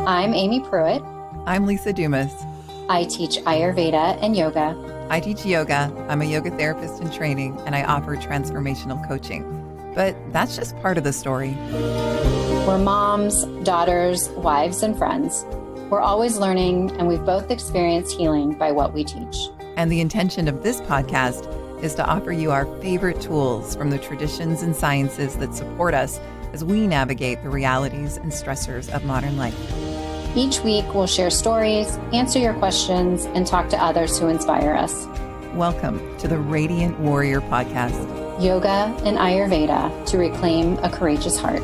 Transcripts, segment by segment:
I'm Aimee Pruitt. I'm Lisa Dumas. I teach Ayurveda and yoga. I teach yoga. I'm a yoga therapist in training, and I offer transformational coaching. But that's just part of the story. We're moms, daughters, wives, and friends. We're always learning, and we've both experienced healing by what we teach. And the intention of this podcast is to offer you our favorite tools from the traditions and sciences that support us as we navigate the realities and stressors of modern life. Each week, we'll share stories, answer your questions, and talk to others who inspire us. Welcome to the Radiant Warrior Podcast. Yoga and Ayurveda to reclaim a courageous heart.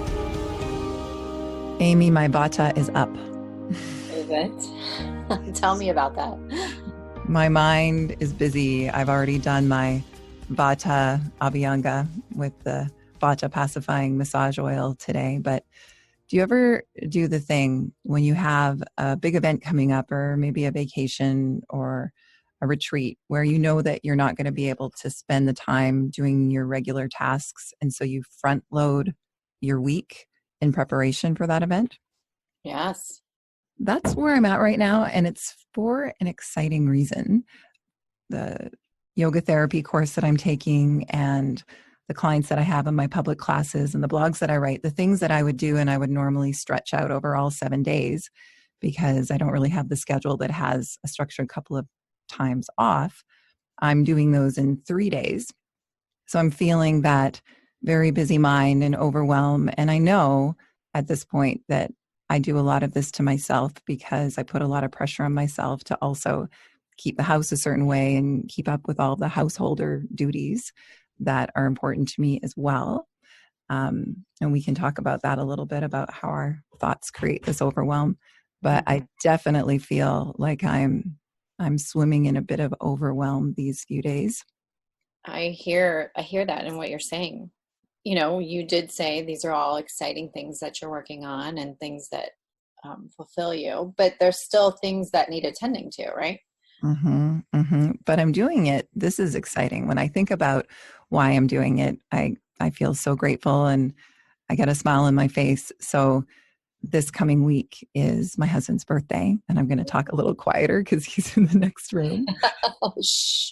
Aimee, my vata is up. Is it? Tell me about that. My mind is busy. I've already done my vata abhyanga with the vata pacifying massage oil today. But do you ever do the thing when you have a big event coming up, or maybe a vacation or a retreat, where you know that you're not going to be able to spend the time doing your regular tasks, and so you front load your week in preparation for that event? Yes. That's where I'm at right now, and it's for an exciting reason. The yoga therapy course that I'm taking, and the clients that I have in my public classes, and the blogs that I write, the things that I would do and I would normally stretch out over all 7 days, because I don't really have the schedule that has a structured couple of times off. I'm doing those in 3 days. So I'm feeling that very busy mind and overwhelm. And I know at this point that I do a lot of this to myself, because I put a lot of pressure on myself to also keep the house a certain way and keep up with all the householder duties that are important to me as well. And we can talk about that a little bit, about how our thoughts create this overwhelm. But I definitely feel like I'm swimming in a bit of overwhelm these few days. I hear that in what you're saying. You know, you did say these are all exciting things that you're working on and things that fulfill you, but there's still things that need attending to, right? But I'm doing it. This is exciting. When I think about why I'm doing it, I feel so grateful, and I get a smile on my face. So this coming week is my husband's birthday, and I'm going to talk a little quieter because he's in the next room. Oh, shh.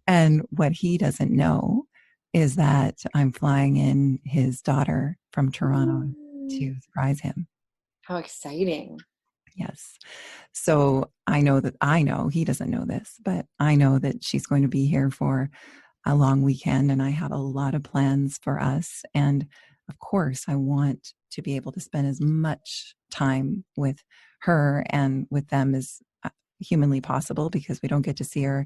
And what he doesn't know is that I'm flying in his daughter from Toronto to surprise him. How exciting. Yes. So I know he doesn't know this, but I know that she's going to be here for a long weekend, and I have a lot of plans for us. And of course, I want to be able to spend as much time with her and with them as humanly possible, because we don't get to see her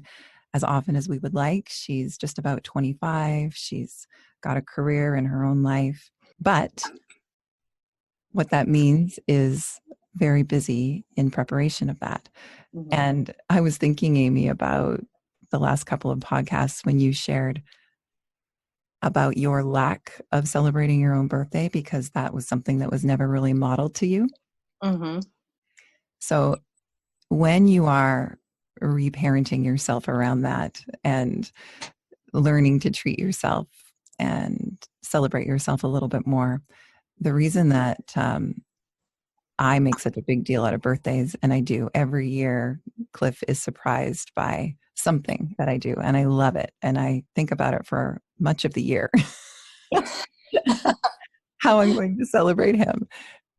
as often as we would like. She's just about 25. She's got a career in her own life. But what that means is very busy in preparation of that. Mm-hmm. And I was thinking, Aimee, about the last couple of podcasts when you shared about your lack of celebrating your own birthday, because that was something that was never really modeled to you. Mm-hmm. So when you are reparenting yourself around that and learning to treat yourself and celebrate yourself a little bit more, the reason that I make such a big deal out of birthdays, and I do every year, Cliff is surprised by something that I do, and I love it, and I think about it for much of the year, how I'm going to celebrate him.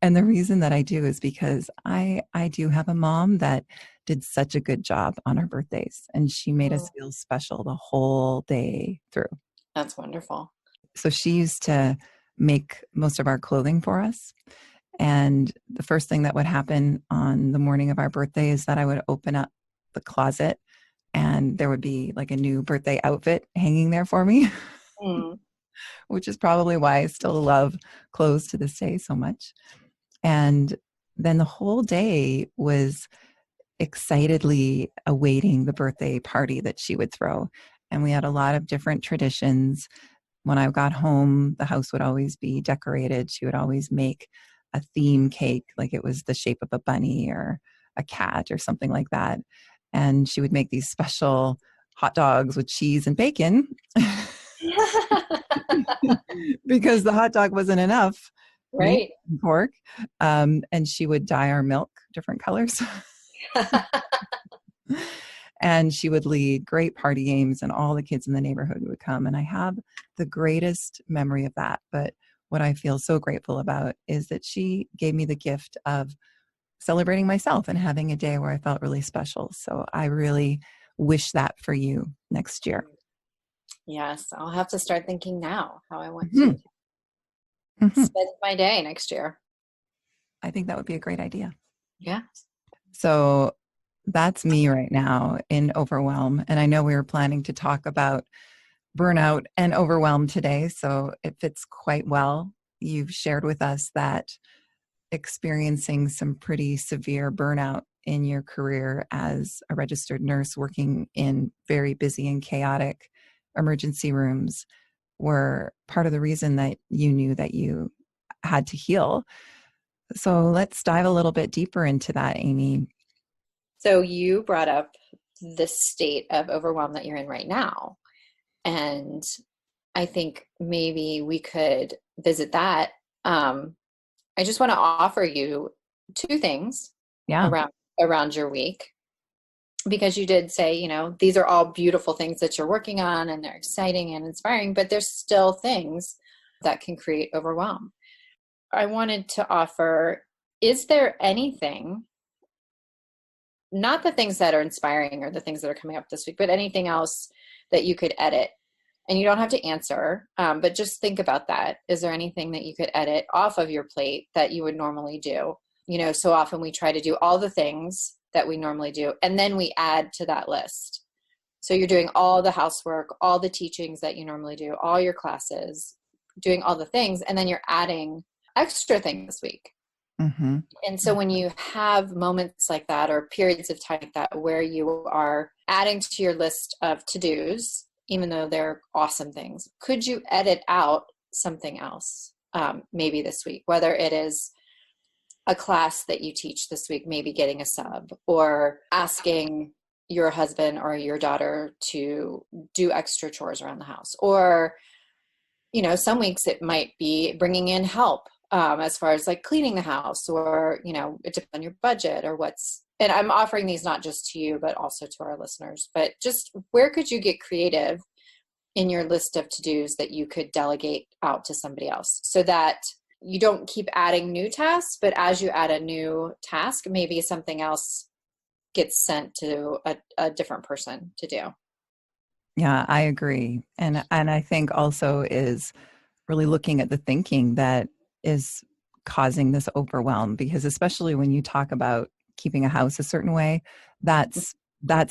And the reason that I do is because I do have a mom that did such a good job on our birthdays, and she made us feel special the whole day through. That's wonderful. So she used to make most of our clothing for us. And the first thing that would happen on the morning of our birthday is that I would open up the closet, and there would be like a new birthday outfit hanging there for me, which is probably why I still love clothes to this day so much. And then the whole day was excitedly awaiting the birthday party that she would throw. And we had a lot of different traditions. When I got home, the house would always be decorated. She would always make a theme cake, like it was the shape of a bunny or a cat or something like that. And she would make these special hot dogs with cheese and bacon because the hot dog wasn't enough meat Right. and pork. And she would dye our milk different colors. And she would lead great party games, and all the kids in the neighborhood would come. And I have the greatest memory of that. But what I feel so grateful about is that she gave me the gift of celebrating myself and having a day where I felt really special. So I really wish that for you next year. Yes, I'll have to start thinking now how I want Mm-hmm. to Mm-hmm. spend my day next year. I think that would be a great idea. Yeah. So that's me right now in Overwhelm. And I know we were planning to talk about burnout and overwhelm today, so it fits quite well. You've shared with us that experiencing some pretty severe burnout in your career as a registered nurse working in very busy and chaotic emergency rooms were part of the reason that you knew that you had to heal. So let's dive a little bit deeper into that, Aimee. So you brought up the state of overwhelm that you're in right now. And I think maybe we could visit that. I just want to offer you two things Yeah. around your week, because you did say, these are all beautiful things that you're working on and they're exciting and inspiring, but there's still things that can create overwhelm. I wanted to offer, is there anything, not the things that are inspiring or the things that are coming up this week, but anything else that you could edit? And you don't have to answer, but just think about that. Is there anything that you could edit off of your plate that you would normally do? So often we try to do all the things that we normally do, and then we add to that list. So you're doing all the housework, all the teachings that you normally do, all your classes, doing all the things, and then you're adding extra things this week. Mm-hmm. And so when you have moments like that or periods of time like that where you are adding to your list of to-dos, even though they're awesome things, could you edit out something else maybe this week, whether it is a class that you teach this week, maybe getting a sub, or asking your husband or your daughter to do extra chores around the house, or some weeks it might be bringing in help as far as like cleaning the house, or it depends on your budget or and I'm offering these not just to you but also to our listeners, but just where could you get creative in your list of to-dos that you could delegate out to somebody else, so that you don't keep adding new tasks, but as you add a new task, maybe something else gets sent to a different person to do. Yeah, I agree. And I think also is really looking at the thinking that is causing this overwhelm, because especially when you talk about keeping a house a certain way, that's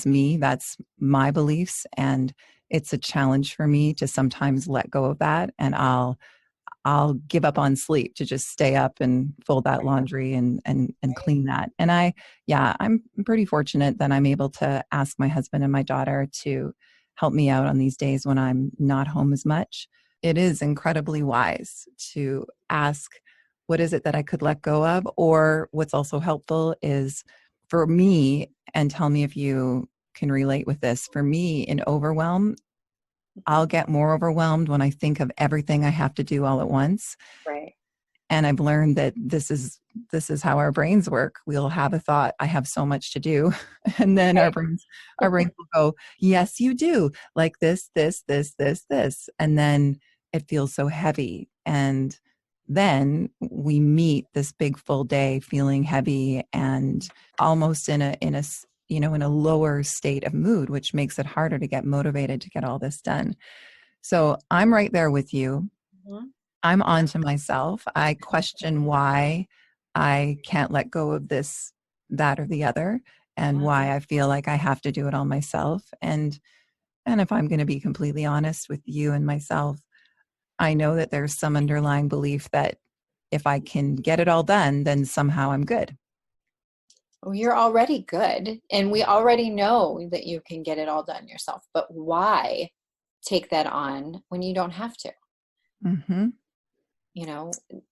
me, that's my beliefs, and it's a challenge for me to sometimes let go of that, and I'll give up on sleep to just stay up and fold that laundry and clean that. And I'm pretty fortunate that I'm able to ask my husband and my daughter to help me out on these days when I'm not home as much. It is incredibly wise to ask, what is it that I could let go of? Or what's also helpful is for me, and tell me if you can relate with this, for me in overwhelm, I'll get more overwhelmed when I think of everything I have to do all at once. Right. And I've learned that this is how our brains work. We'll have a thought, I have so much to do. And then Right. our brains will go, yes, you do. Like this. And then it feels so heavy. And then we meet this big full day feeling heavy and almost in a lower state of mood, which makes it harder to get motivated to get all this done. So I'm right there with you. Mm-hmm. I'm on to myself. I question why I can't let go of this, that, or the other, and why I feel like I have to do it all myself. And if I'm going to be completely honest with you and myself, I know that there's some underlying belief that if I can get it all done, then somehow I'm good. Well, you're already good, and we already know that you can get it all done yourself, but why take that on when you don't have to? Mm-hmm.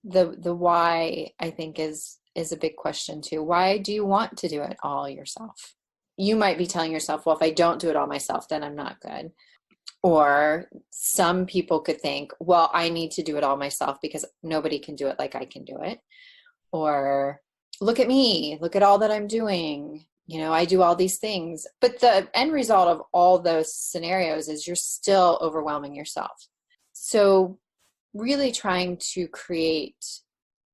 The why, I think, is a big question too. Why do you want to do it all yourself? You might be telling yourself, well, if I don't do it all myself, then I'm not good. Or some people could think, well, I need to do it all myself because nobody can do it like I can do it. Or look at me, look at all that I'm doing. I do all these things. But the end result of all those scenarios is you're still overwhelming yourself. So, really trying to create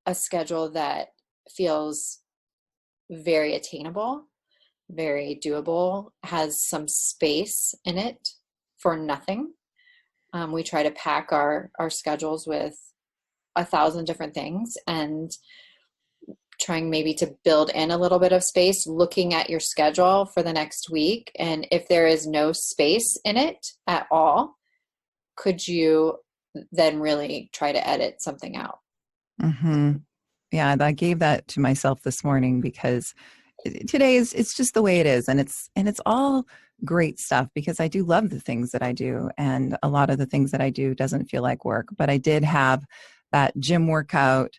a schedule that feels very attainable, very doable, has some space in it for nothing. We try to pack our schedules with 1,000 different things, and trying maybe to build in a little bit of space, looking at your schedule for the next week. And if there is no space in it at all, could you then really try to edit something out? Mm-hmm. Yeah, I gave that to myself this morning because today is it's just the way it is, and it's all great stuff because I do love the things that I do, and a lot of the things that I do doesn't feel like work. But I did have that gym workout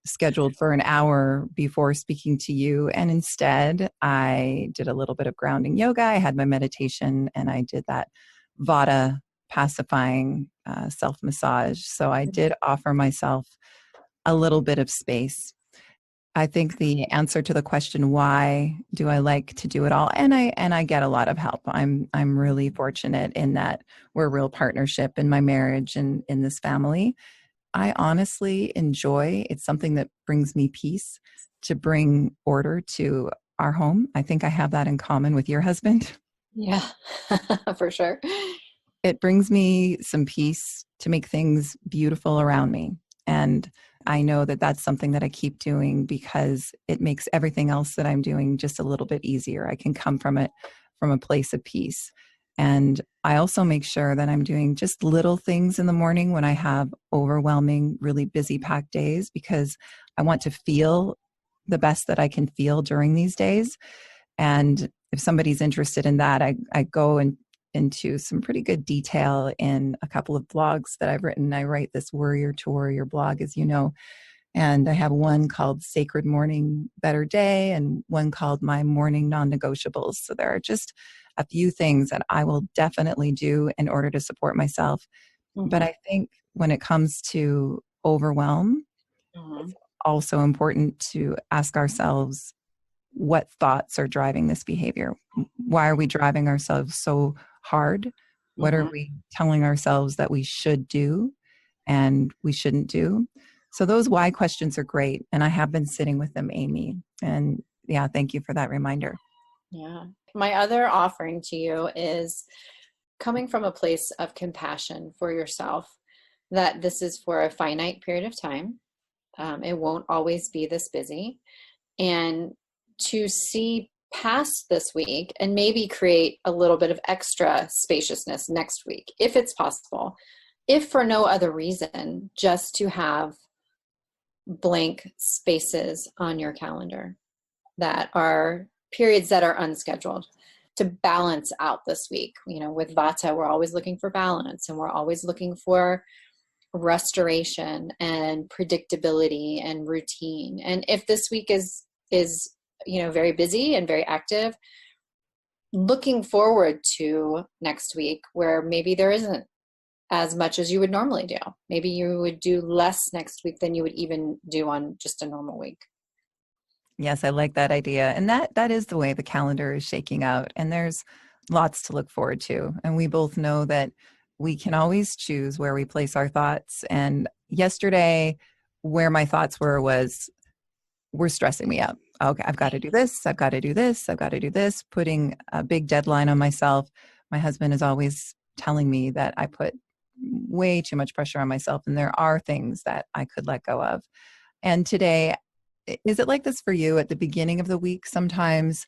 scheduled for an hour before speaking to you, and instead I did a little bit of grounding yoga. I had my meditation, and I did that Vata pacifying self massage. So I did offer myself a little bit of space. I think the answer to the question, why do I like to do it all? And I get a lot of help. I'm really fortunate in that we're a real partnership in my marriage and in this family. I honestly enjoy, it's something that brings me peace to bring order to our home. I think I have that in common with your husband. Yeah, for sure. It brings me some peace to make things beautiful around me. And I know that that's something that I keep doing because it makes everything else that I'm doing just a little bit easier. I can come from it from a place of peace. And I also make sure that I'm doing just little things in the morning when I have overwhelming, really busy packed days, because I want to feel the best that I can feel during these days. And if somebody's interested in that, I go into some pretty good detail in a couple of blogs that I've written. I write this Warrior to Warrior blog, as you know, and I have one called Sacred Morning Better Day and one called My Morning Non-Negotiables. So there are just a few things that I will definitely do in order to support myself. But Mm-hmm. I think when it comes to overwhelm, Mm-hmm. it's also important to ask ourselves, what thoughts are driving this behavior? Why are we driving ourselves so hard? What are Mm-hmm. we telling ourselves that we should do and we shouldn't do? So those why questions are great. And I have been sitting with them, Aimee. And yeah, thank you for that reminder. Yeah. My other offering to you is coming from a place of compassion for yourself, that this is for a finite period of time. It won't always be this busy. And to see past this week and maybe create a little bit of extra spaciousness next week, if it's possible. If for no other reason, just to have blank spaces on your calendar that are periods that are unscheduled, to balance out this week. With Vata, we're always looking for balance, and we're always looking for restoration and predictability and routine. And if this week is very busy and very active, looking forward to next week where maybe there isn't as much as you would normally do. Maybe you would do less next week than you would even do on just a normal week. Yes, I like that idea. And that is the way the calendar is shaking out. And there's lots to look forward to. And we both know that we can always choose where we place our thoughts. And yesterday, where my thoughts were stressing me out. Okay, I've got to do this. I've got to do this. I've got to do this, putting a big deadline on myself. My husband is always telling me that I put way too much pressure on myself. And there are things that I could let go of. And today, is it like this for you at the beginning of the week? Sometimes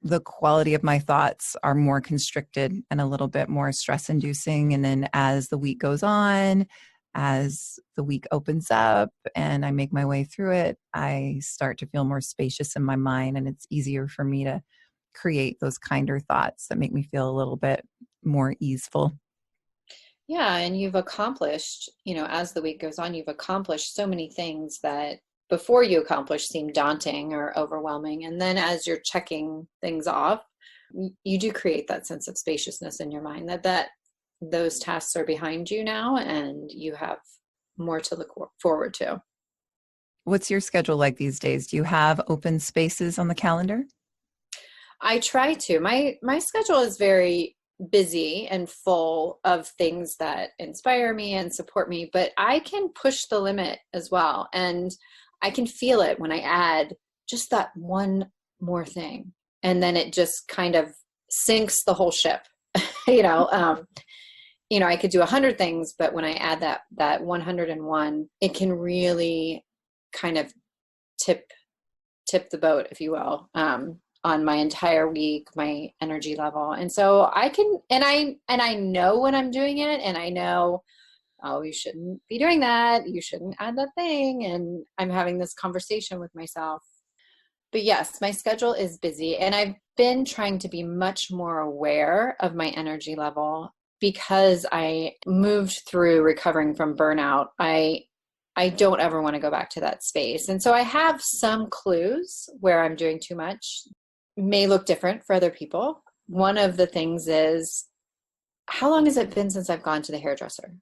the quality of my thoughts are more constricted and a little bit more stress inducing. And then as the week goes on, as the week opens up and I make my way through it, I start to feel more spacious in my mind, and it's easier for me to create those kinder thoughts that make me feel a little bit more easeful. Yeah, and you've accomplished, as the week goes on, you've accomplished so many things that before you accomplish seem daunting or overwhelming. And then as you're checking things off, you do create that sense of spaciousness in your mind, that those tasks are behind you now and you have more to look forward to. What's your schedule like these days? Do you have open spaces on the calendar? I try to. My schedule is very busy and full of things that inspire me and support me, but I can push the limit as well. And I can feel it when I add just that one more thing. And then it just kind of sinks the whole ship. you know, um, I could do 100 things, but when I add that 101, it can really kind of tip tip the boat, if you will, on my entire week, my energy level. And so I can, and I know when I'm doing it, and I know, oh, you shouldn't be doing that. You shouldn't add that thing. And I'm having this conversation with myself. But yes, my schedule is busy, and I've been trying to be much more aware of my energy level because I moved through recovering from burnout. I don't ever want to go back to that space. And so I have some clues where I'm doing too much. May look different for other people. One of the things is, how long has it been since I've gone to the hairdresser?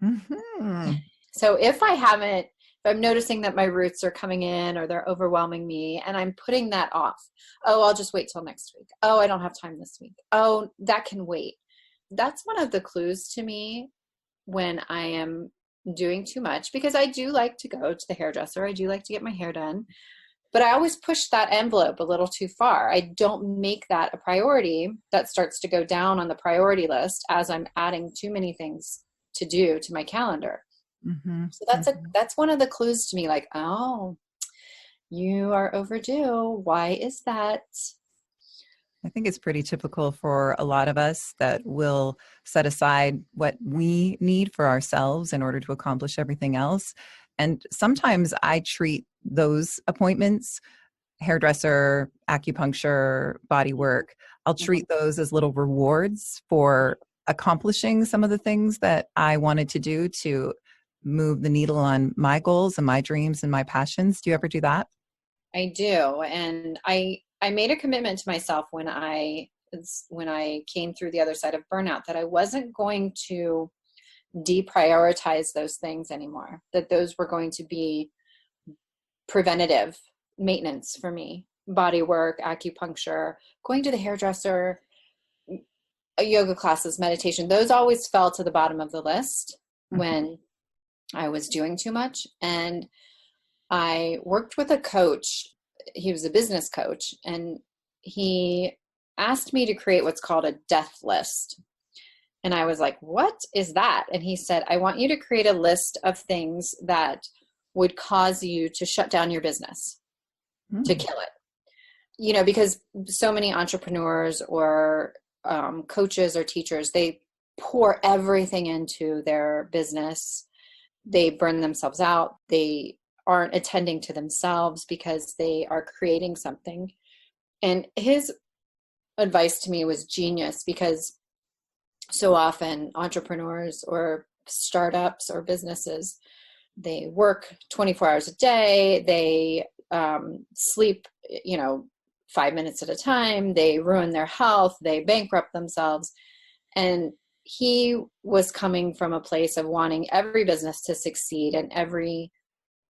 Mm-hmm. So if I'm noticing that my roots are coming in or they're overwhelming me and I'm putting that off, oh, I'll just wait till next week. Oh, I don't have time this week. Oh, that can wait. That's one of the clues to me when I am doing too much, because I do like to go to the hairdresser. I do like to get my hair done, but I always push that envelope a little too far. I don't make that a priority. That starts to go down on the priority list as I'm adding too many things to do to my calendar. Mm-hmm. So Mm-hmm. that's one of the clues to me, like, oh, you are overdue. Why is that? I think it's pretty typical for a lot of us that will set aside what we need for ourselves in order to accomplish everything else. And sometimes I treat those appointments, hairdresser, acupuncture, body work, I'll treat those as little rewards for accomplishing some of the things that I wanted to do to move the needle on my goals and my dreams and my passions. Do you ever do that? I do. And I made a commitment to myself when I came through the other side of burnout, that I wasn't going to deprioritize those things anymore, that those were going to be preventative maintenance for me. Body work, acupuncture, going to the hairdresser, yoga classes, meditation, those always fell to the bottom of the list Mhm. when I was doing too much. And I worked with a coach. He was a business coach, and he asked me to create what's called a death list. And I was like, what is that? And he said, I want you to create a list of things that would cause you to shut down your business, to Mm. kill it. Because so many entrepreneurs or coaches or teachers, they pour everything into their business. They burn themselves out. They aren't attending to themselves because they are creating something. And his advice to me was genius, because so often entrepreneurs or startups or businesses, they work 24 hours a day. They sleep, 5 minutes at a time. They ruin their health. They bankrupt themselves. And he was coming from a place of wanting every business to succeed and every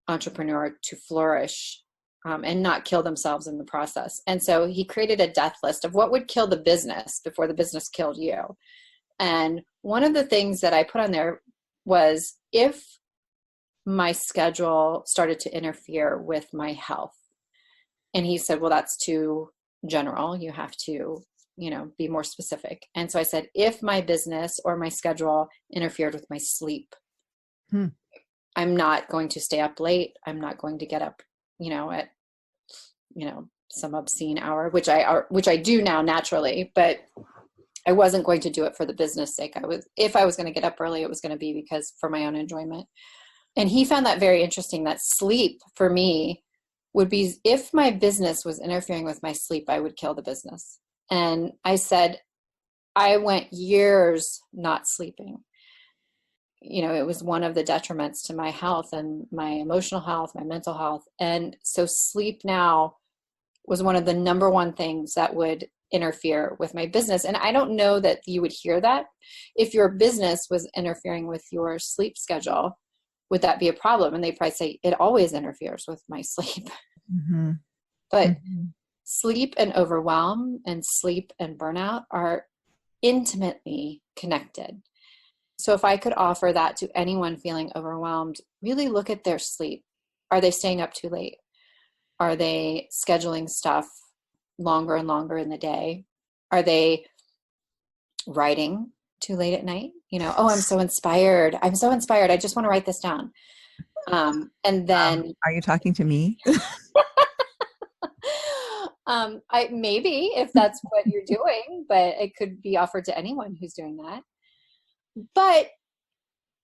entrepreneur to flourish, and not kill themselves in the process. And so he created a death list of what would kill the business before the business killed you. And one of the things that I put on there was, if my schedule started to interfere with my health. And he said, well, that's too general. You have to, be more specific. And so I said, if my business or my schedule interfered with my sleep, Hmm. I'm not going to stay up late. I'm not going to get up, at, some obscene hour, which I do now naturally, but I wasn't going to do it for the business sake. If I was going to get up early, it was going to be because for my own enjoyment. And he found that very interesting, that sleep for me would be, if my business was interfering with my sleep, I would kill the business. And I said, I went years not sleeping. It was one of the detriments to my health and my emotional health, my mental health. And so sleep now was one of the number one things that would interfere with my business. And I don't know that you would hear that. If your business was interfering with your sleep schedule, would that be a problem? And they probably say, it always interferes with my sleep. Mm-hmm. But Mm-hmm. sleep and overwhelm and sleep and burnout are intimately connected. So if I could offer that to anyone feeling overwhelmed, really look at their sleep. Are they staying up too late? Are they scheduling stuff longer and longer in the day? Are they writing too late at night? Oh, I'm so inspired. I'm so inspired. I just want to write this down. And then Are you talking to me? I maybe if that's what you're doing, but it could be offered to anyone who's doing that. But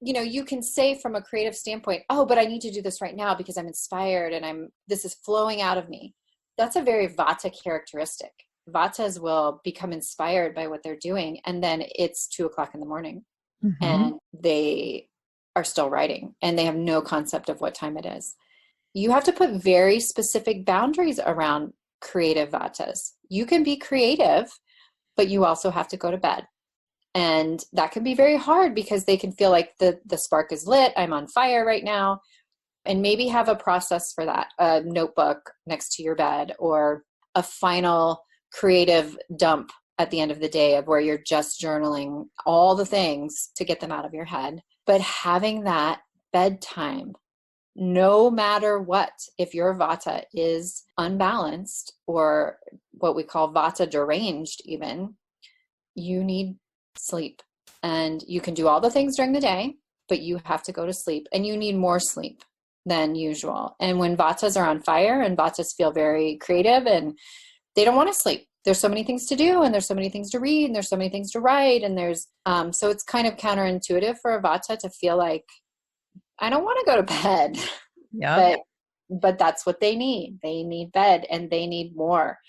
you can say from a creative standpoint, oh, but I need to do this right now because I'm inspired and this is flowing out of me. That's a very Vata characteristic. Vatas will become inspired by what they're doing, and then it's 2:00 in the morning, Mm-hmm. and they are still writing, and they have no concept of what time it is. You have to put very specific boundaries around creative Vatas. You can be creative, but you also have to go to bed. And that can be very hard because they can feel like the spark is lit. I'm on fire right now. And maybe have a process for that, a notebook next to your bed, or a final creative dump at the end of the day of where you're just journaling all the things to get them out of your head. But having that bedtime, no matter what, if your Vata is unbalanced or what we call Vata deranged even, you need sleep. And you can do all the things during the day, but you have to go to sleep, and you need more sleep than usual. And when Vatas are on fire and Vatas feel very creative and they don't want to sleep, there's so many things to do, and there's so many things to read, and there's so many things to write, and there's so it's kind of counterintuitive for a Vata to feel like, I don't want to go to bed. Yeah. But that's what they need. They need bed, and they need more.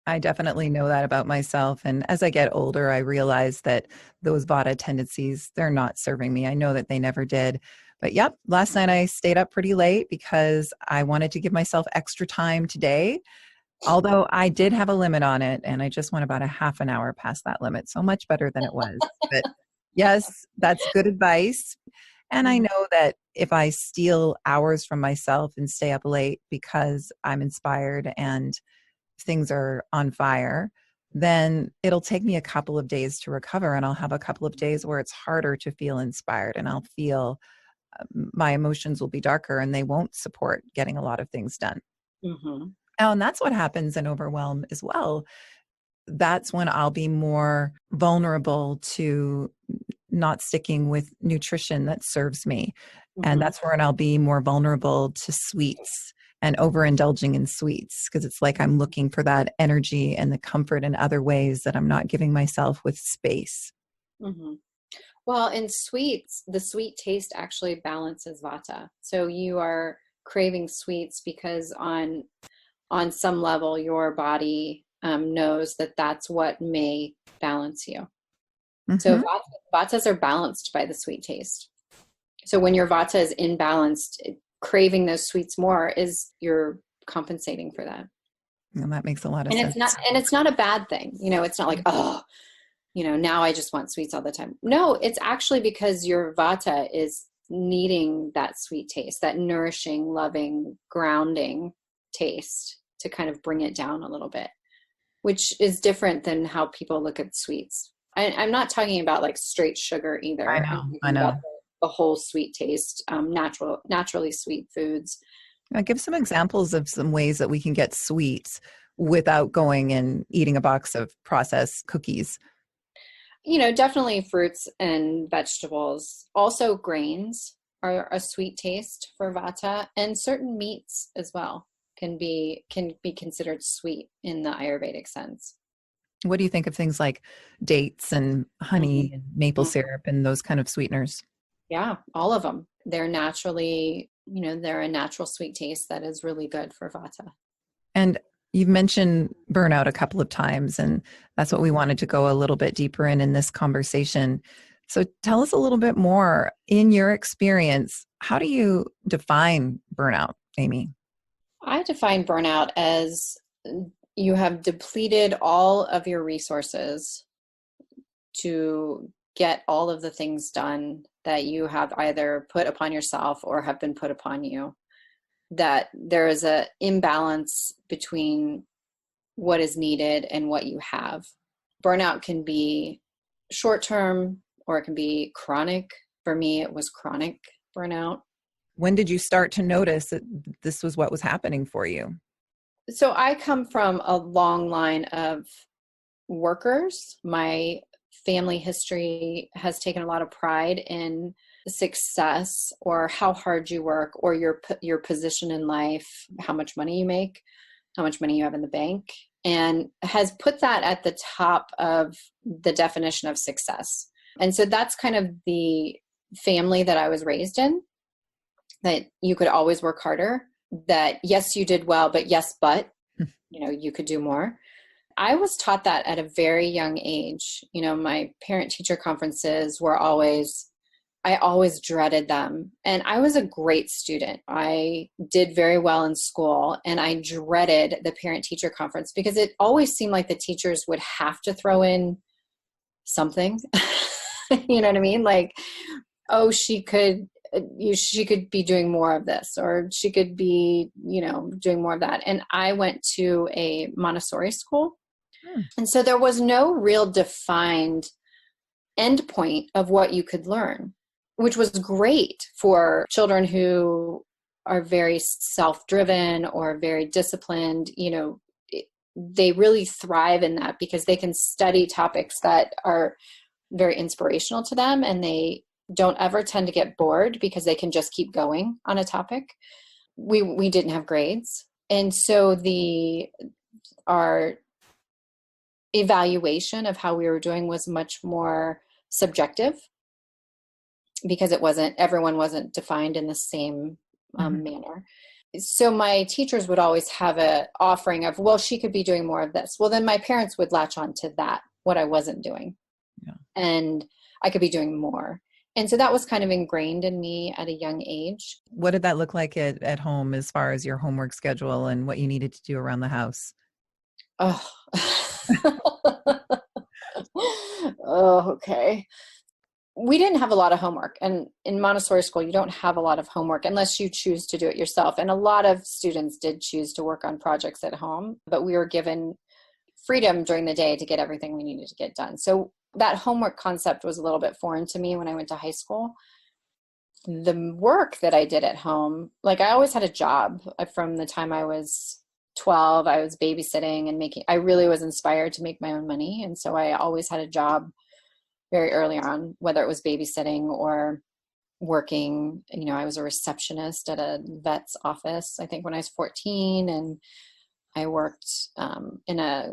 I definitely know that about myself. And as I get older, I realize that those Vata tendencies, they're not serving me. I know that they never did. But yep, last night I stayed up pretty late because I wanted to give myself extra time today. Although I did have a limit on it, and I just went about a half an hour past that limit. So much better than it was. But yes, that's good advice. And I know that if I steal hours from myself and stay up late because I'm inspired and things are on fire, then it'll take me a couple of days to recover, and I'll have a couple of days where it's harder to feel inspired, and I'll feel my emotions will be darker and they won't support getting a lot of things done. Mm-hmm. Oh, and that's what happens in overwhelm as well. That's when I'll be more vulnerable to not sticking with nutrition that serves me. And Mm-hmm. that's where I'll be more vulnerable to sweets and overindulging in sweets, because it's like I'm looking for that energy and the comfort in other ways that I'm not giving myself with space. Mm-hmm. Well, in sweets, the sweet taste actually balances Vata. So you are craving sweets because on some level your body knows that that's what may balance you. So Mm-hmm. Vatas are balanced by the sweet taste. So when your Vata is imbalanced, craving those sweets more is you're compensating for that. And that makes a lot of And sense. it's not a bad thing. It's not like, oh, now I just want sweets all the time. No, it's actually because your Vata is needing that sweet taste, that nourishing, loving, grounding taste to kind of bring it down a little bit, which is different than how people look at sweets. I'm not talking about like straight sugar either. I'm I talking about know. the whole sweet taste, naturally sweet foods. Now, give some examples of some ways that we can get sweets without going and eating a box of processed cookies. Definitely fruits and vegetables. Also grains are a sweet taste for Vata, and certain meats as well can be considered sweet in the Ayurvedic sense. What do you think of things like dates and honey and maple Mhm. syrup and those kind of sweeteners? Yeah, all of them. They're a natural sweet taste that is really good for Vata. And you've mentioned burnout a couple of times, and that's what we wanted to go a little bit deeper in this conversation. So tell us a little bit more. In your experience, how do you define burnout, Aimee? I define burnout as you have depleted all of your resources to get all of the things done that you have either put upon yourself or have been put upon you, that there is an imbalance between what is needed and what you have. Burnout can be short term or it can be chronic. For me, it was chronic burnout. When did you start to notice that this was what was happening for you? So I come from a long line of workers. My family history has taken a lot of pride in success or how hard you work or your position in life, how much money you make, how much money you have in the bank, and has put that at the top of the definition of success. And so that's kind of the family that I was raised in, that you could always work harder, that yes, you did well, but yes, but, you could do more. I was taught that at a very young age. My parent teacher conferences were I always dreaded them. And I was a great student. I did very well in school, and I dreaded the parent teacher conference because it always seemed like the teachers would have to throw in something. You know what I mean? Like, oh, she could be doing more of this, or she could be, doing more of that. And I went to a Montessori school. And so there was no real defined endpoint of what you could learn, which was great for children who are very self-driven or very disciplined. They really thrive in that because they can study topics that are very inspirational to them, and they don't ever tend to get bored because they can just keep going on a topic. We didn't have grades. And so our evaluation of how we were doing was much more subjective because everyone wasn't defined in the same manner. So my teachers would always have a offering of, well, she could be doing more of this. Well, then my parents would latch on to that, what I wasn't doing. Yeah. And I could be doing more. And so that was kind of ingrained in me at a young age. What did that look like at home as far as your homework schedule and what you needed to do around the house? Oh, oh, okay. We didn't have a lot of homework. And in Montessori school, you don't have a lot of homework unless you choose to do it yourself. And a lot of students did choose to work on projects at home, but we were given freedom during the day to get everything we needed to get done. So that homework concept was a little bit foreign to me when I went to high school. The work that I did at home, like I always had a job from the time I was 12. I was babysitting and I really was inspired to make my own money. And so I always had a job very early on, whether it was babysitting or working. I was a receptionist at a vet's office, I think when I was 14, and I worked in a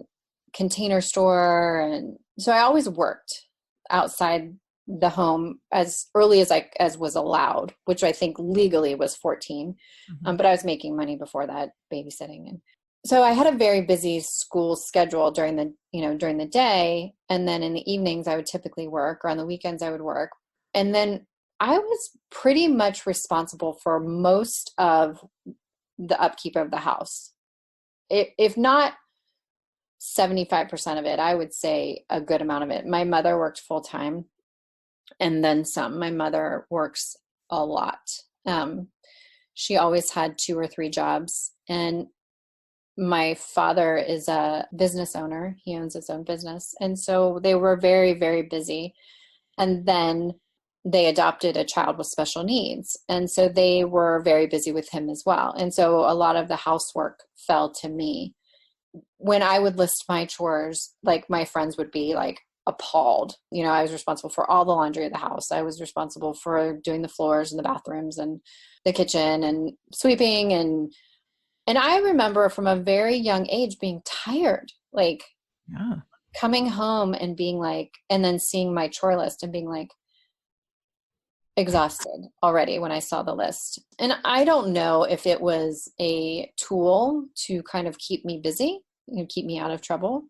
container store. And so I always worked outside the home as early as was allowed, which I think legally was 14. But I was making money before that, babysitting. And so I had a very busy school schedule during the day. And then in the evenings I would typically work, or on the weekends I would work. And then I was pretty much responsible for most of the upkeep of the house. If not 75% of it, I would say a good amount of it. My mother worked full time and then some. My mother works a lot. She always had 2 or 3 jobs. And my father is a business owner. He owns his own business. And so they were very, very busy. And then they adopted a child with special needs. And so they were very busy with him as well. And so a lot of the housework fell to me. When I would list my chores, like my friends would be like appalled. I was responsible for all the laundry of the house. I was responsible for doing the floors and the bathrooms and the kitchen and sweeping. And I remember from a very young age being tired, like coming home and being like, and then seeing my chore list and being like exhausted already when I saw the list. And I don't know if it was a tool to kind of keep me busy, keep me out of trouble,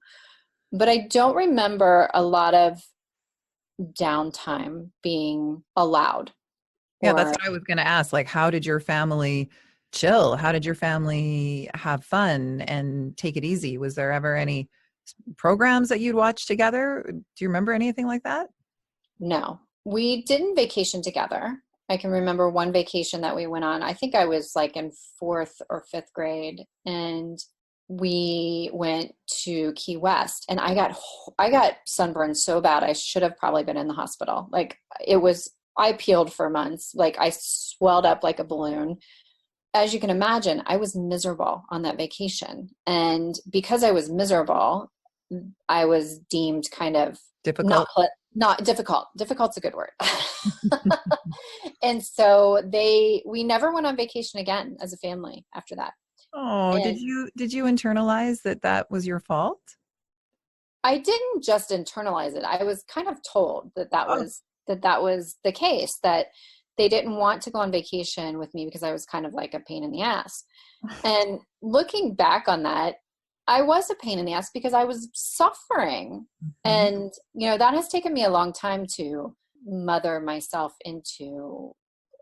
but I don't remember a lot of downtime being allowed. Yeah, that's what I was going to ask. Like, how did your family chill? How did your family have fun and take it easy? Was there ever any programs that you'd watch together? Do you remember anything like that? No, we didn't vacation together. I can remember one vacation that we went on. I think I was like in fourth or fifth grade, and we went to Key West, and I got sunburned so bad. I should have probably been in the hospital. Like it was, I peeled for months. Like I swelled up like a balloon. As you can imagine, I was miserable on that vacation, and because I was miserable, I was deemed kind of not Difficult? not difficult. Difficult's a good word. And so we never went on vacation again as a family after that. Oh, And did you internalize that that was your fault? I didn't just internalize it. I was kind of told that Oh, that was the case, that they didn't want to go on vacation with me because I was kind of like a pain in the ass. And looking back on that, I was a pain in the ass because I was suffering. mhm. And, that has taken me a long time to mother myself into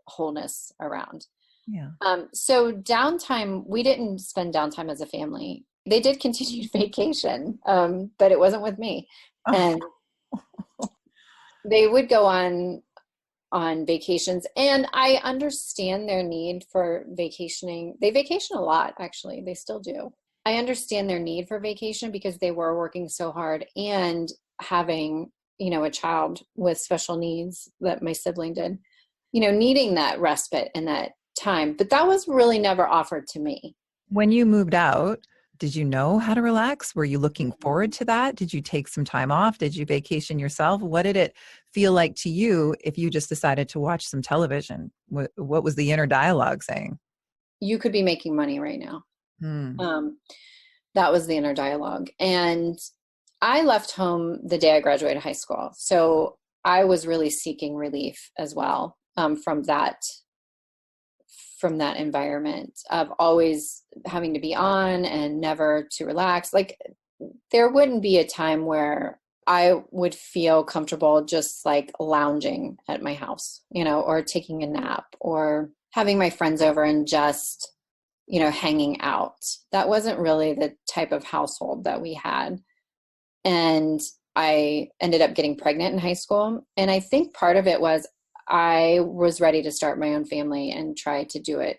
wholeness around. Yeah. So downtime, we didn't spend downtime as a family. They did continue vacation, but it wasn't with me. And they would go on vacations, and I understand their need for vacationing. They vacation a lot, actually. They still do. I understand their need for vacation because they were working so hard and having, a child with special needs that my sibling did, needing that respite and that time. But that was really never offered to me. When you moved out, did you know how to relax? Were you looking forward to that? Did you take some time off? Did you vacation yourself? What did it feel like to you if you just decided to watch some television? What was the inner dialogue saying? You could be making money right now. Hmm. Um, that was the inner dialogue. And I left home the day I graduated high school. So I was really seeking relief as well, from that environment of always having to be on and never to relax. Like there wouldn't be a time where I would feel comfortable just like lounging at my house, or taking a nap or having my friends over and just, hanging out. That wasn't really the type of household that we had. And I ended up getting pregnant in high school. And I think part of it was I was ready to start my own family and try to do it.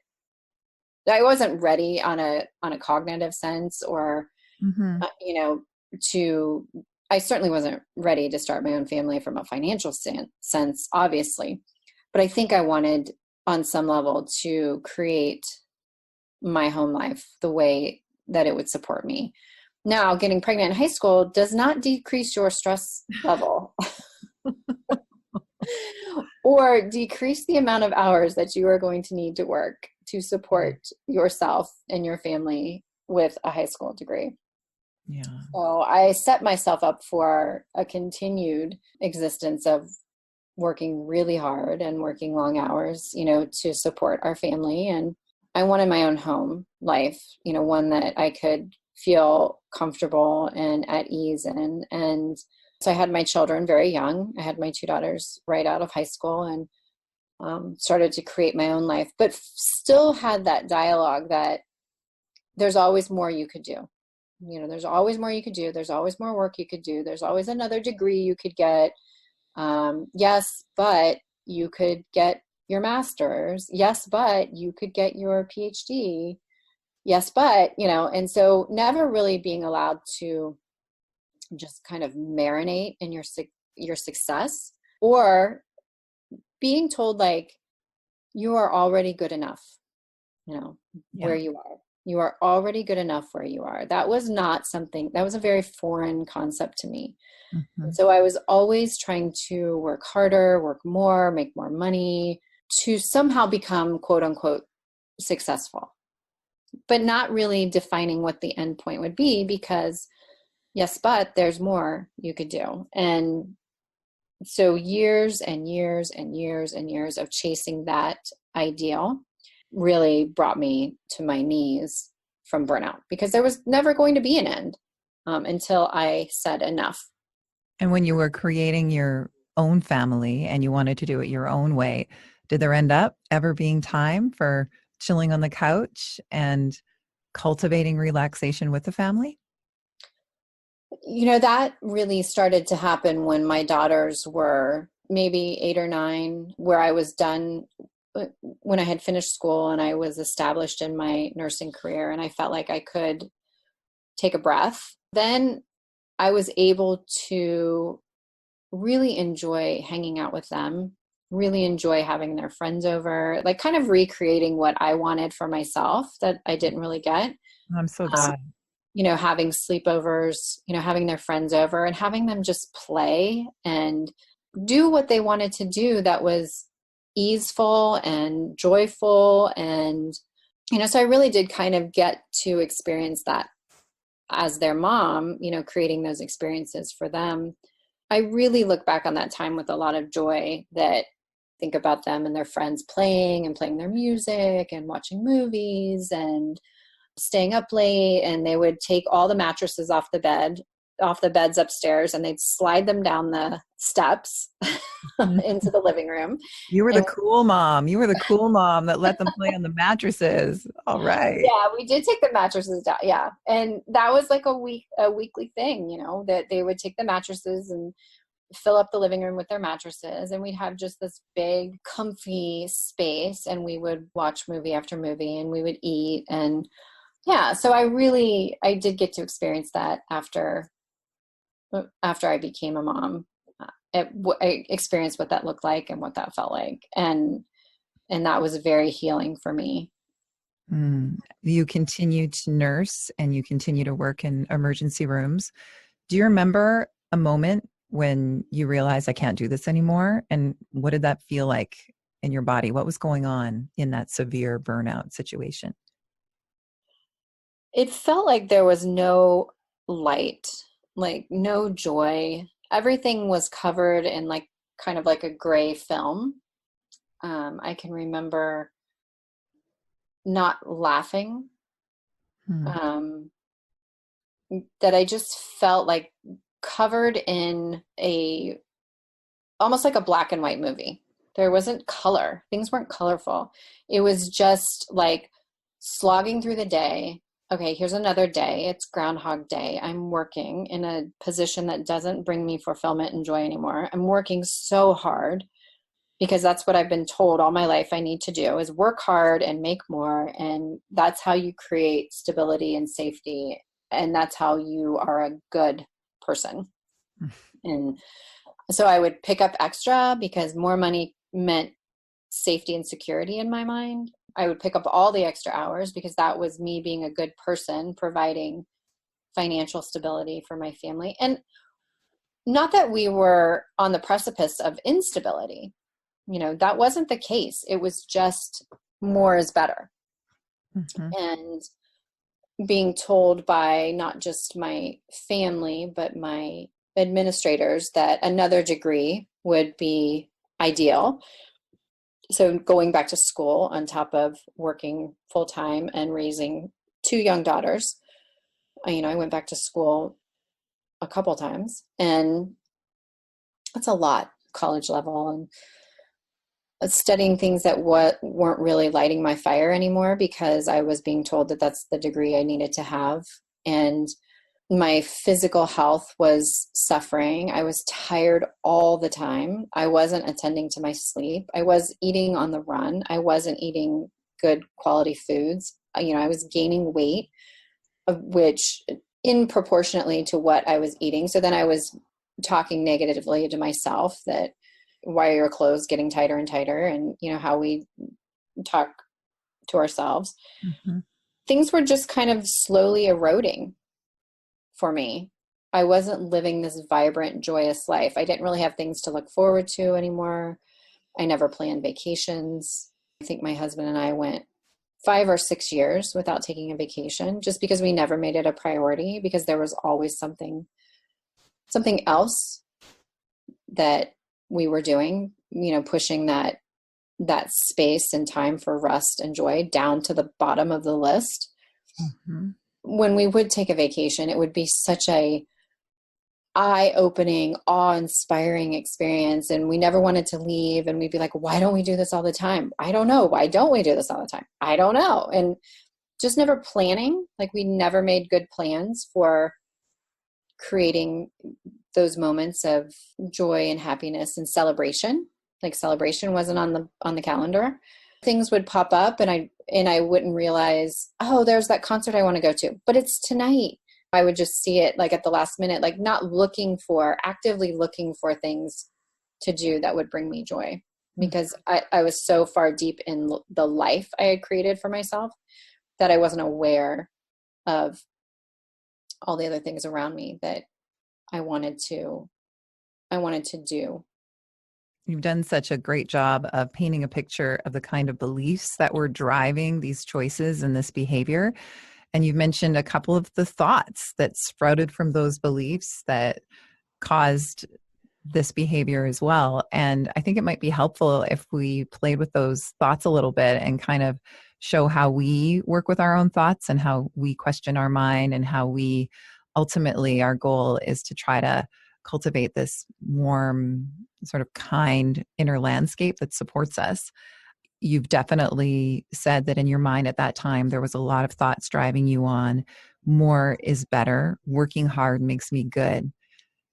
I wasn't ready on a cognitive sense, or Hmm. to I certainly wasn't ready to start my own family from a financial sense, obviously. But I think I wanted on some level to create my home life the way that it would support me. Now, getting pregnant in high school does not decrease your stress level or decrease the amount of hours that you are going to need to work to support yourself and your family with a high school degree. Yeah. So I set myself up for a continued existence of working really hard and working long hours, to support our family. And I wanted my own home life, one that I could feel comfortable and at ease in. And so I had my children very young. I had my two daughters right out of high school, and started to create my own life, but still had that dialogue that there's always more you could do. There's always more you could do. There's always more work you could do. There's always another degree you could get. Yes, but you could get your master's. Yes, but you could get your PhD. Yes, but, and so never really being allowed to just kind of marinate in your success, or being told like you are already good enough, where Yeah. you are. You are already good enough where you are. That was not something, that was a very foreign concept to me. And Hmm. so I was always trying to work harder, work more, make more money to somehow become quote unquote successful, but not really defining what the end point would be, because yes, but there's more you could do. And so years and years and years and years of chasing that ideal really brought me to my knees from burnout, because there was never going to be an end, until I said enough. And when you were creating your own family and you wanted to do it your own way, did there end up ever being time for chilling on the couch and cultivating relaxation with the family? That really started to happen when my daughters were maybe 8 or 9, where I was done, when I had finished school and I was established in my nursing career and I felt like I could take a breath. Then I was able to really enjoy hanging out with them, really enjoy having their friends over, like kind of recreating what I wanted for myself that I didn't really get. I'm so Um, glad. Having sleepovers, having their friends over and having them just play and do what they wanted to do that was easeful and joyful. And, so I really did kind of get to experience that as their mom, creating those experiences for them. I really look back on that time with a lot of joy, that think about them and their friends playing and playing their music and watching movies and staying up late. And they would take all the mattresses off the beds upstairs, and they'd slide them down the steps into the living room. You were the And cool mom. You were the cool mom that let them play on the mattresses. All right. yeah, we did take the mattresses down. Yeah. And that was like a weekly thing, that they would take the mattresses and fill up the living room with their mattresses, and we'd have just this big comfy space, and we would watch movie after movie, and we would eat. And yeah, so I did get to experience that after I became a mom. I experienced what that looked like and what that felt like, and that was very healing for me. You continue to nurse and you continue to work in emergency rooms. Do you remember a moment when you realized I can't do this anymore? And what did that feel like in your body? What was going on in that severe burnout situation? It felt like there was no light, like no joy. Everything was covered in like kind of like a gray film. I can remember not laughing, Hmm. um, that I just felt like covered in almost like a black and white movie. There wasn't color. Things weren't colorful. It was just like slogging through the day. Okay, here's another day. It's Groundhog Day. I'm working in a position that doesn't bring me fulfillment and joy anymore. I'm working so hard because that's what I've been told all my life I need to do, is work hard and make more. And that's how you create stability and safety. And that's how you are a good person. And so I would pick up extra because more money meant safety and security in my mind. I would pick up all the extra hours because that was me being a good person, providing financial stability for my family. And not that we were on the precipice of instability. That wasn't the case. It was just more is better. Mm-hmm. And being told by not just my family, but my administrators that another degree would be ideal. So going back to school on top of working full time and raising 2 young daughters, I went back to school a couple times, and that's a lot, college level, and studying things that weren't really lighting my fire anymore because I was being told that that's the degree I needed to have. And my physical health was suffering. I was tired all the time. I wasn't attending to my sleep. I was eating on the run. I wasn't eating good quality foods. I was gaining weight, which in proportionately to what I was eating. So then I was talking negatively to myself that why are your clothes getting tighter and tighter, and how we talk to ourselves. Mm-hmm. Things were just kind of slowly eroding for me. I wasn't living this vibrant, joyous life. I didn't really have things to look forward to anymore. I never planned vacations. I think my husband and I went 5 or 6 years without taking a vacation just because we never made it a priority, because there was always something else that we were doing, pushing that space and time for rest and joy down to the bottom of the list. Mm-hmm. When we would take a vacation, it would be such a eye-opening, awe-inspiring experience. And we never wanted to leave. And we'd be like, why don't we do this all the time? I don't know. Why don't we do this all the time? I don't know. And just never planning. Like we never made good plans for creating those moments of joy and happiness and celebration. Like celebration wasn't on the calendar. Things would pop up and I wouldn't realize, oh, there's that concert I want to go to, but it's tonight. I would just see it like at the last minute, like not actively looking for things to do that would bring me joy, because I was so far deep in the life I had created for myself that I wasn't aware of all the other things around me that I wanted to do. You've done such a great job of painting a picture of the kind of beliefs that were driving these choices and this behavior. And you've mentioned a couple of the thoughts that sprouted from those beliefs that caused this behavior as well. And I think it might be helpful if we played with those thoughts a little bit and kind of show how we work with our own thoughts and how we question our mind, and how we ultimately, our goal is to try to cultivate this warm, sort of kind inner landscape that supports us. You've definitely said that in your mind at that time, there was a lot of thoughts driving you on more is better, working hard makes me good.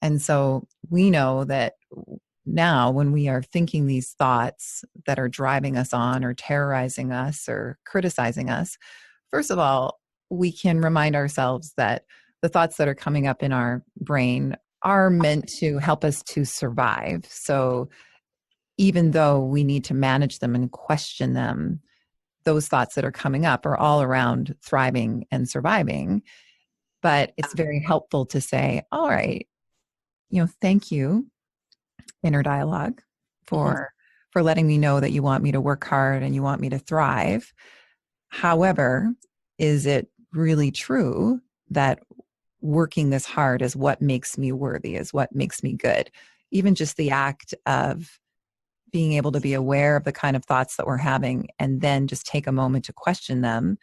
And so we know that now when we are thinking these thoughts that are driving us on or terrorizing us or criticizing us, first of all, we can remind ourselves that the thoughts that are coming up in our brain are meant to help us to survive. So even though we need to manage them and question them, those thoughts that are coming up are all around thriving and surviving. But it's very helpful to say, all right, thank you, inner dialogue, Mhm. for letting me know that you want me to work hard and you want me to thrive. However, is it really true that working this hard is what makes me worthy, is what makes me good? Even just the act of being able to be aware of the kind of thoughts that we're having and then just take a moment to question them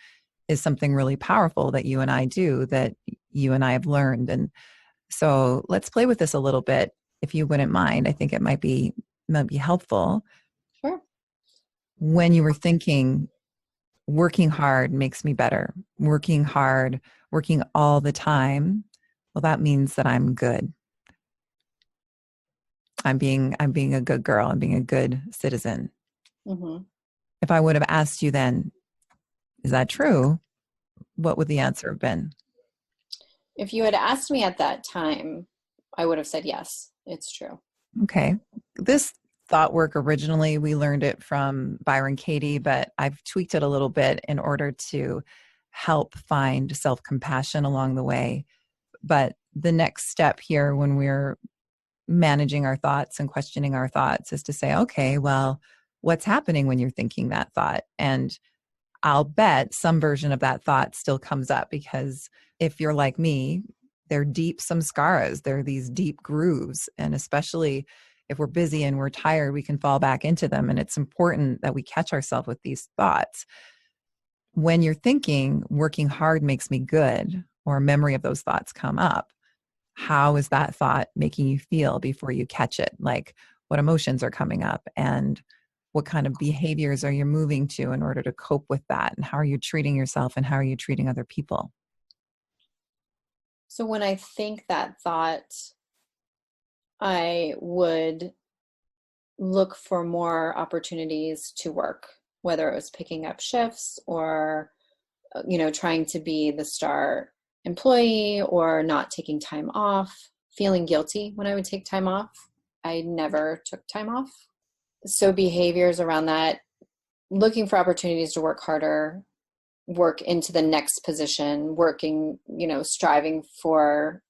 is something really powerful that you and I do, that you and I have learned. And so let's play with this a little bit, if you wouldn't mind. I think it might be helpful. Sure. When you were thinking, working hard makes me better, working hard, working all the time, well, that means that I'm good. I'm being a good girl. I'm being a good citizen. Hmm. If I would have asked you then, is that true? What would the answer have been? If you had asked me at that time, I would have said yes, it's true. Okay. This thought work, originally, we learned it from Byron Katie, but I've tweaked it a little bit in order to help find self compassion along the way. But the next step here, when we're managing our thoughts and questioning our thoughts, is to say, okay, well, what's happening when you're thinking that thought? And I'll bet some version of that thought still comes up, because if you're like me, they're deep samskaras. They're these deep grooves. And especially if we're busy and we're tired, we can fall back into them. And it's important that we catch ourselves with these thoughts. When you're thinking, working hard makes me good, or a memory of those thoughts come up, how is that thought making you feel before you catch it? Like, what emotions are coming up, and what kind of behaviors are you moving to in order to cope with that? And how are you treating yourself, and how are you treating other people? So when I think that thought, I would look for more opportunities to work, whether it was picking up shifts or, trying to be the star employee or not taking time off, feeling guilty when I would take time off. I never took time off. So behaviors around that, looking for opportunities to work harder, work into the next position, working, striving for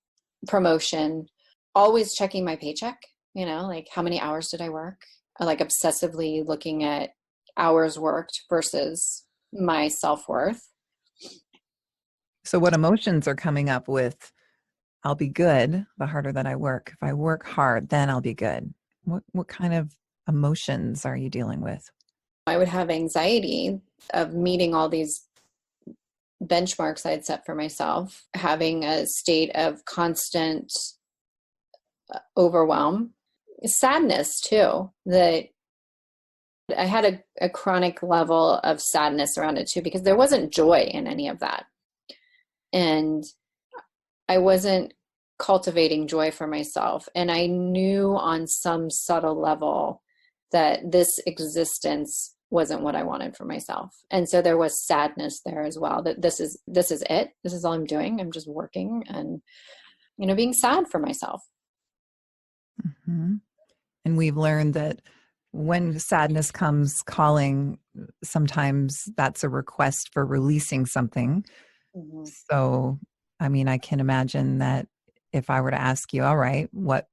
promotion, always checking my paycheck, like how many hours did I work? Like obsessively looking at hours worked versus my self-worth. So, what emotions are coming up with, I'll be good the harder that I work? If I work hard, then I'll be good. What kind of emotions are you dealing with? I would have anxiety of meeting all these benchmarks I'd set for myself, having a state of constant overwhelm, sadness too, that I had a chronic level of sadness around it too, because there wasn't joy in any of that. And I wasn't cultivating joy for myself. And I knew on some subtle level that this existence wasn't what I wanted for myself. And so there was sadness there as well, that this is it. This is all I'm doing. I'm just working and, being sad for myself. Mm-hmm. And we've learned that when sadness comes calling, sometimes that's a request for releasing something. Mm-hmm. So, I mean, I can imagine that if I were to ask you, all right, what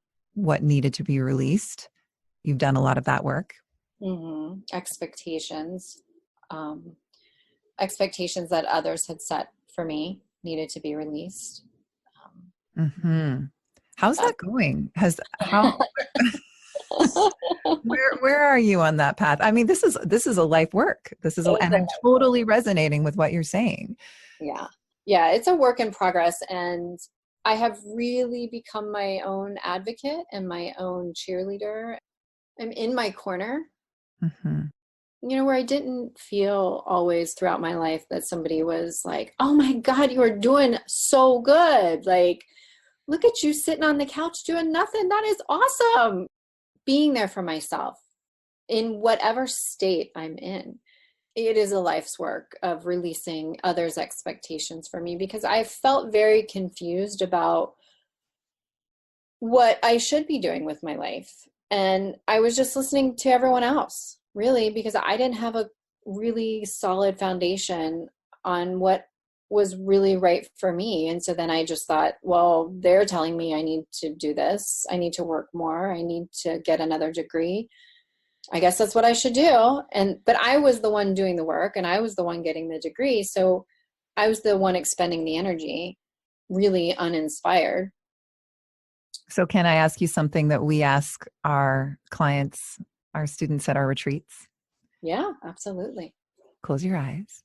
needed to be released? You've done a lot of that work. Mm-hmm. Expectations that others had set for me needed to be released. Mm-hmm. How's that going? Where are you on that path? I mean, this is a life work. And I'm totally resonating with what you're saying. Yeah. Yeah. It's a work in progress. And I have really become my own advocate and my own cheerleader. I'm in my corner, Mm-hmm. where I didn't feel always throughout my life that somebody was like, oh my God, you are doing so good. Like, look at you sitting on the couch doing nothing. That is awesome. Being there for myself in whatever state I'm in. It is a life's work of releasing others' expectations for me, because I felt very confused about what I should be doing with my life. And I was just listening to everyone else, really, because I didn't have a really solid foundation on what was really right for me. And so then I just thought, well, they're telling me I need to do this. I need to work more. I need to get another degree. I guess that's what I should do. But I was the one doing the work and I was the one getting the degree. So I was the one expending the energy, really uninspired. So can I ask you something that we ask our clients, our students at our retreats? Yeah, absolutely. Close your eyes.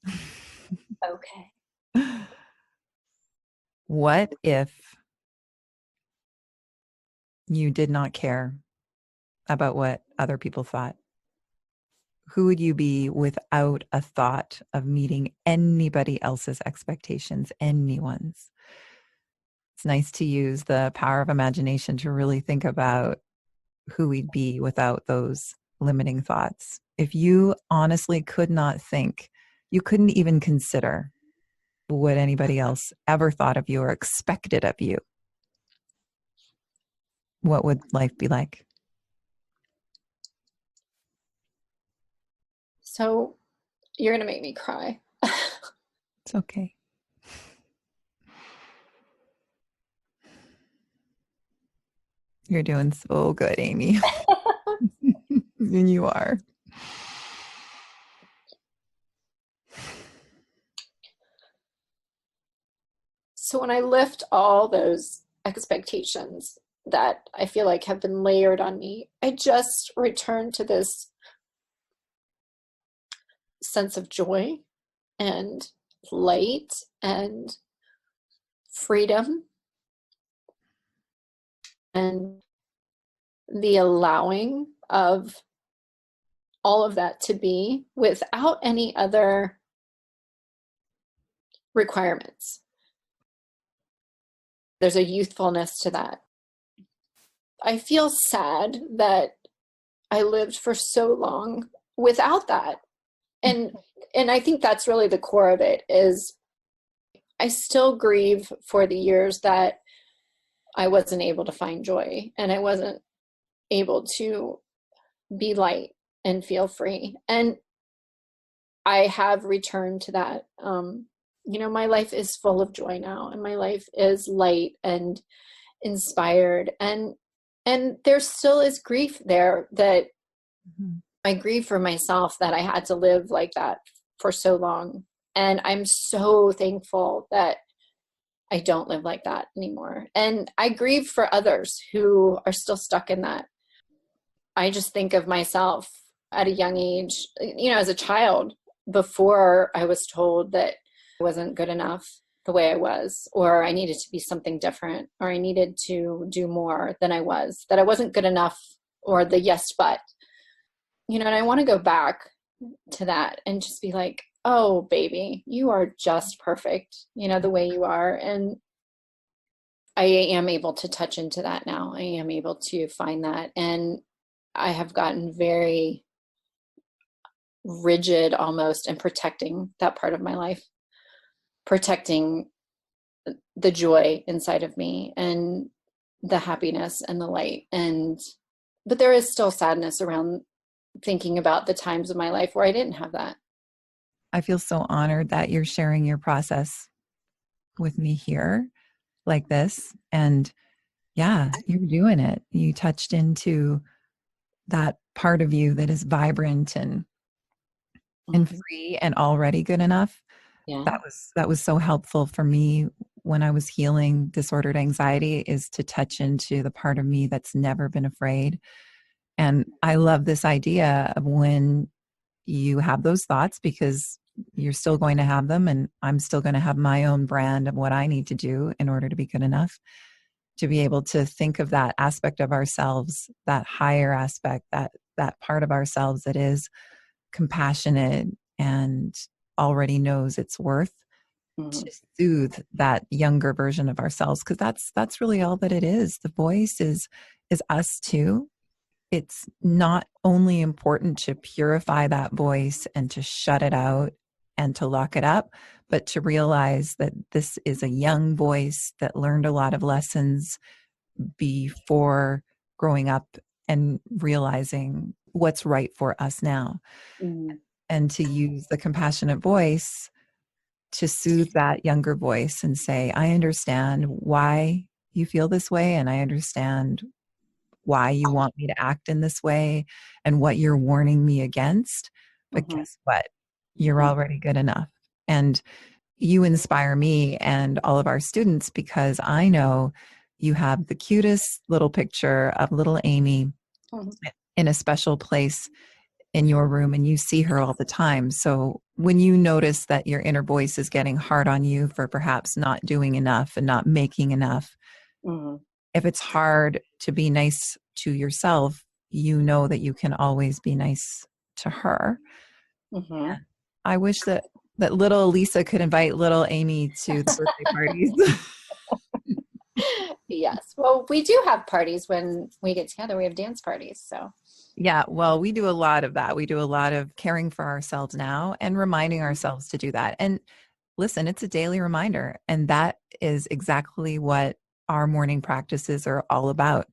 Okay. What if you did not care about what other people thought? Who would you be without a thought of meeting anybody else's expectations, anyone's? It's nice to use the power of imagination to really think about who we'd be without those limiting thoughts. If you honestly could not think, you couldn't even consider what anybody else ever thought of you or expected of you, what would life be like? So you're going to make me cry. It's okay. You're doing so good, Aimee. And you are. So when I lift all those expectations that I feel like have been layered on me, I just return to this sense of joy and light and freedom and the allowing of all of that to be without any other requirements. There's a youthfulness to that. I feel sad that I lived for so long without that. And I think that's really the core of it, is I still grieve for the years that I wasn't able to find joy and I wasn't able to be light and feel free. And I have returned to that. My life is full of joy now, and my life is light and inspired. And there still is grief there, that I grieve for myself that I had to live like that for so long. And I'm so thankful that I don't live like that anymore. And I grieve for others who are still stuck in that. I just think of myself at a young age, as a child, before I was told that I wasn't good enough. the way I was, or I needed to be something different, or I needed to do more than I was, that I wasn't good enough, or the yes, but, and I want to go back to that and just be like, oh, baby, you are just perfect, the way you are. And I am able to touch into that now. I am able to find that. And I have gotten very rigid almost in protecting that part of my life, protecting the joy inside of me and the happiness and the light. But there is still sadness around thinking about the times of my life where I didn't have that. I feel so honored that you're sharing your process with me here like this. And yeah, you're doing it. You touched into that part of you that is vibrant and Mhm. free and already good enough. Yeah. That was so helpful for me when I was healing disordered anxiety, is to touch into the part of me that's never been afraid. And I love this idea of when you have those thoughts, because you're still going to have them, and I'm still going to have my own brand of what I need to do in order to be good enough, to be able to think of that aspect of ourselves, that higher aspect, that part of ourselves that is compassionate and already knows its worth, Hmm. to soothe that younger version of ourselves, because that's really all that it is. The voice is us too. It's not only important to purify that voice and to shut it out and to lock it up, but to realize that this is a young voice that learned a lot of lessons before growing up and realizing what's right for us now. Hmm. And to use the compassionate voice to soothe that younger voice and say, I understand why you feel this way, and I understand why you want me to act in this way and what you're warning me against. But Hmm. guess what? You're Hmm. already good enough. And you inspire me and all of our students, because I know you have the cutest little picture of little Aimee Hmm. in a special place in your room, and you see her all the time. So when you notice that your inner voice is getting hard on you for perhaps not doing enough and not making enough, Hmm. if it's hard to be nice to yourself, you know that you can always be nice to her. Hmm. I wish that little Lisa could invite little Aimee to the birthday parties. Yes. Well, we do have parties when we get together. We have dance parties. So, Yeah, well, we do a lot of that. We do a lot of caring for ourselves now and reminding ourselves to do that. And listen, it's a daily reminder. And that is exactly what our morning practices are all about,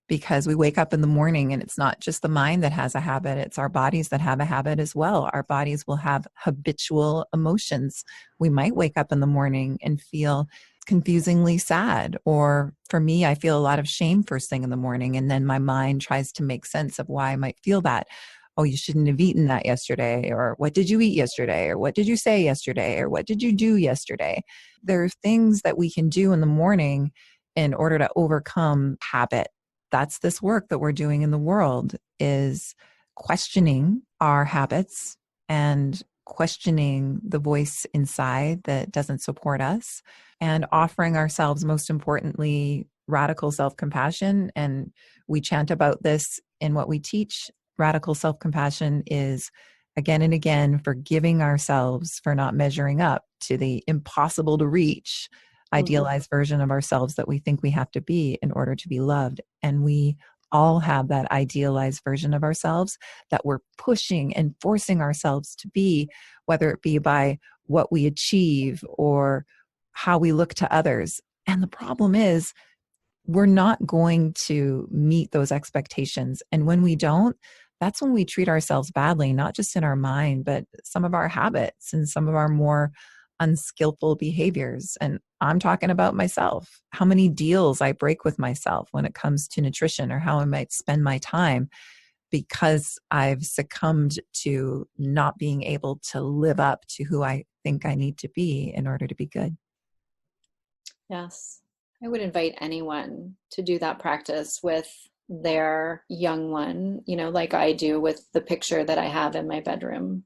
because we wake up in the morning and it's not just the mind that has a habit, it's our bodies that have a habit as well. Our bodies will have habitual emotions. We might wake up in the morning and feel confusingly sad, or for me, I feel a lot of shame first thing in the morning, and then my mind tries to make sense of why I might feel that. Oh, you shouldn't have eaten that yesterday, or what did you eat yesterday, or what did you say yesterday, or what did you do yesterday? There are things that we can do in the morning in order to overcome habit. That's this work that we're doing in the world, is questioning our habits and questioning the voice inside that doesn't support us, and offering ourselves, most importantly, radical self-compassion. And we chant about this in what we teach. Radical self-compassion is, again and again, forgiving ourselves for not measuring up to the impossible to reach hmm. idealized version of ourselves that we think we have to be in order to be loved. And we all have that idealized version of ourselves that we're pushing and forcing ourselves to be, whether it be by what we achieve or how we look to others. And the problem is, we're not going to meet those expectations. And when we don't, that's when we treat ourselves badly, not just in our mind, but some of our habits and some of our more unskillful behaviors. And I'm talking about myself, how many deals I break with myself when it comes to nutrition, or how I might spend my time, because I've succumbed to not being able to live up to who I think I need to be in order to be good. Yes. I would invite anyone to do that practice with their young one, like I do with the picture that I have in my bedroom.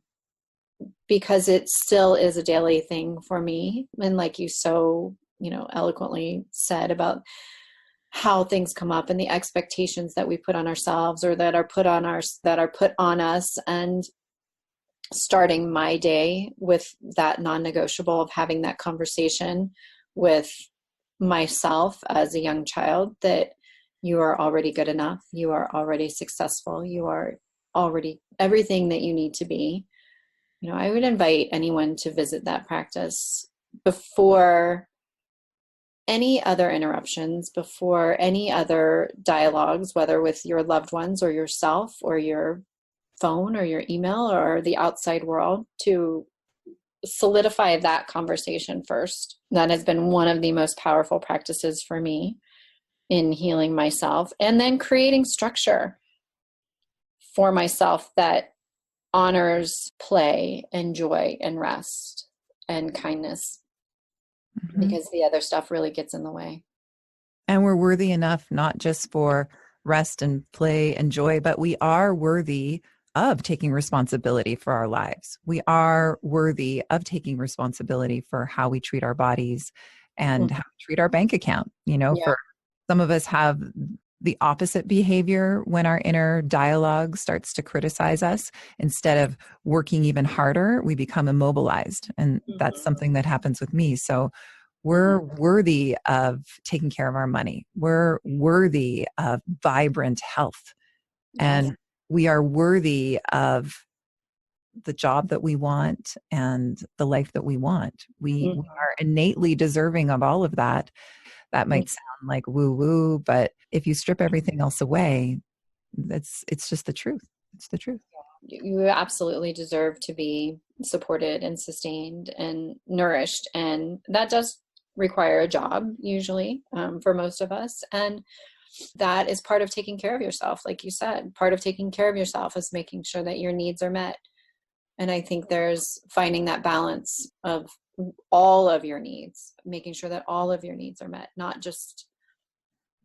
because it still is a daily thing for me. And like you so, eloquently said about how things come up and the expectations that we put on ourselves or that are put on us, and starting my day with that non-negotiable of having that conversation with myself as a young child, that you are already good enough. You are already successful. You are already everything that you need to be. I would invite anyone to visit that practice before any other interruptions, before any other dialogues, whether with your loved ones or yourself or your phone or your email or the outside world, to solidify that conversation first. That has been one of the most powerful practices for me in healing myself, and then creating structure for myself that honors play and joy and rest and kindness, because the other stuff really gets in the way. And we're worthy enough, not just for rest and play and joy, but we are worthy of taking responsibility for our lives. We are worthy of taking responsibility for how we treat our bodies and how we treat our bank account. For some of us have the opposite behavior when our inner dialogue starts to criticize us. Instead of working even harder, we become immobilized. And that's something that happens with me. So we're worthy of taking care of our money. We're worthy of vibrant health. And we are worthy of the job that we want and the life that we want. We are innately deserving of all of that. That might sound like woo-woo, but if you strip everything else away, it's just the truth. It's the truth. You absolutely deserve to be supported and sustained and nourished. And that does require a job, usually, for most of us. And that is part of taking care of yourself. Like you said, part of taking care of yourself is making sure that your needs are met. And I think there's finding that balance of all of your needs, making sure that all of your needs are met, not just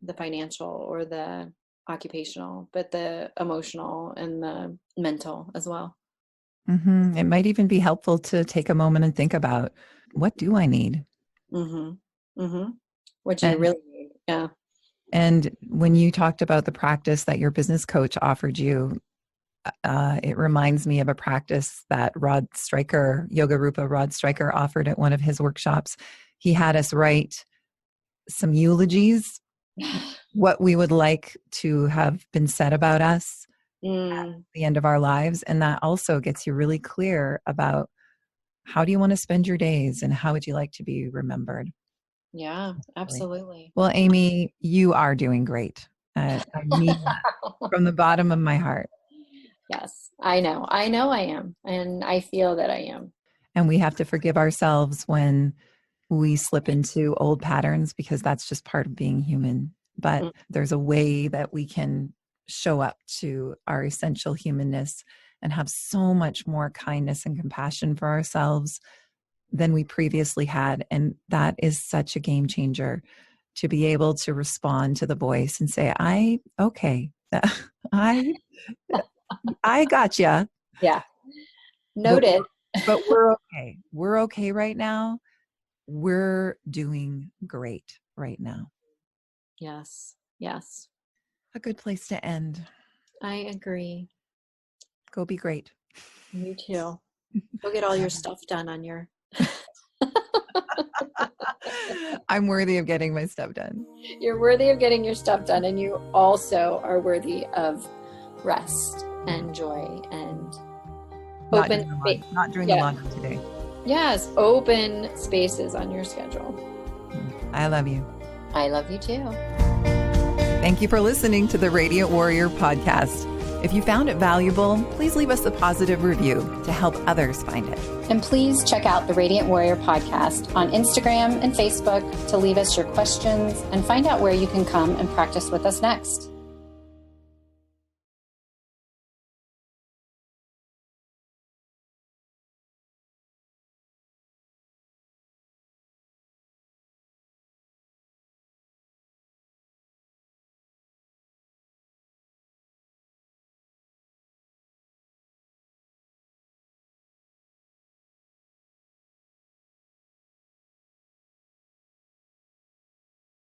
the financial or the occupational, but the emotional and the mental as well. It might even be helpful to take a moment and think about, what do I need? What do you really need? Yeah. And when you talked about the practice that your business coach offered you, it reminds me of a practice that Yoga Rupa Rod Stryker offered at one of his workshops. He had us write some eulogies, what we would like to have been said about us at the end of our lives. And that also gets you really clear about, how do you want to spend your days and how would you like to be remembered? Yeah, absolutely. Well, Aimee, you are doing great. I mean that from the bottom of my heart. Yes, I know I am. And I feel that I am. And we have to forgive ourselves when we slip into old patterns, because that's just part of being human. But there's a way that we can show up to our essential humanness and have so much more kindness and compassion for ourselves than we previously had. And that is such a game changer, to be able to respond to the voice and say, okay, I gotcha. Yeah. Noted. But we're okay. We're okay right now. We're doing great right now. Yes. Yes. A good place to end. I agree. Go be great. You too. Go get all your stuff done on your... I'm worthy of getting my stuff done. You're worthy of getting your stuff done. And you also are worthy of rest and joy and not doing the laundry today. Yes. Open spaces on your schedule. I love you. I love you too. Thank you for listening to the Radiant Warrior podcast. If you found it valuable, please leave us a positive review to help others find it. And please check out the Radiant Warrior podcast on Instagram and Facebook to leave us your questions and find out where you can come and practice with us next.